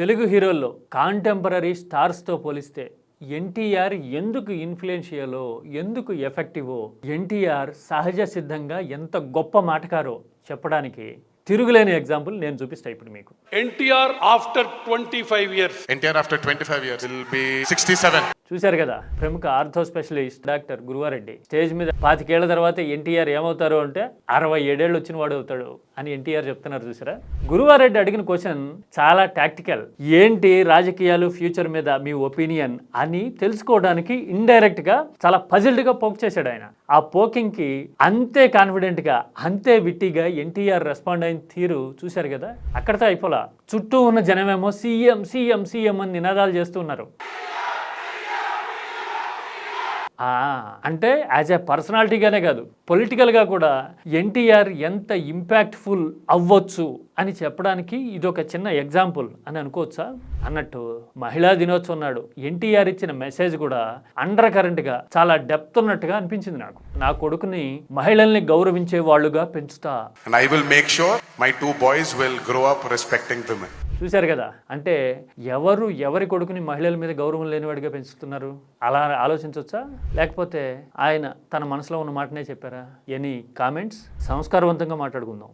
Telugu హీరోల్లో contemporary స్టార్స్తో పోలిస్తే ఎన్టీఆర్ ఎందుకు ఇన్ఫ్లుయెన్షియలో ఎందుకు ఎఫెక్టివో ఎన్టీఆర్ సహజ సిద్ధంగా ఎంత గొప్ప మాటకారో చెప్పడానికి తిరుగులేని ఎగ్జాంపుల్ నేను చూపిస్తా ఇప్పుడు మీకు. NTR after 25 years NTR after 25 years will be 67. చూశారు కదా, ప్రముఖ ortho specialist doctor Guruva Reddy stage మీద 25 ఏళ్ల తర్వాత ఎన్టీఆర్ ఏమవుతారు అంటే 67 ఏళ్ళు వచ్చిన వాడు అవుతాడు అని ఎన్టీఆర్ చెప్తున్నారు. చూసారా, గురువారెడ్డి అడిగిన క్వశ్చన్ చాలా టాక్టికల్. ఏంటి రాజకీయాలు ఫ్యూచర్ మీద మీ ఒపీనియన్ అని తెలుసుకోవడానికి ఇండైరెక్ట్ గా చాలా పజిల్డ్ గా పోక్ చేశాడు ఆయన. ఆ పోకింగ్ కి అంతే కాన్ఫిడెంట్ గా అంతే విట్టిగా ఎన్టీఆర్ రెస్పాండ్ అయిన తీరు చూశారు కదా. అక్కడితో అయిపోలా, చుట్టూ ఉన్న జనమేమో సీఎం సీఎం సీఎం అని నినాదాలు చేస్తున్నారు. అంటే యాజ్ ఏ పర్సనాలిటీగానే కాదు, పొలిటికల్గా కూడా ఎన్టీఆర్ ఎంత ఇంపాక్ట్ఫుల్ అవ్వచ్చు అని చెప్పడానికి ఇదొక చిన్న ఎగ్జాంపుల్ అని అనుకోవచ్చా. అన్నట్టు మహిళా దినోత్సవం నాడు ఎన్టీఆర్ ఇచ్చిన మెసేజ్ కూడా అండర్ కరెంట్గా చాలా డెప్త్ ఉన్నట్టుగా అనిపించింది నాకు. నా కొడుకుని మహిళల్ని గౌరవించే వాళ్ళుగా పెంచుతా. And I will make sure my 2 boys will grow up respecting women. చూశారు కదా, అంటే ఎవరి కొడుకుని మహిళల మీద గౌరవం లేనివాడిగా పెంచుతున్నారు అలా ఆలోచించవచ్చా, లేకపోతే ఆయన తన మనసులో ఉన్న మాటనే చెప్పారా? Any comments? సంస్కారవంతంగా మాట్లాడుకుందాం.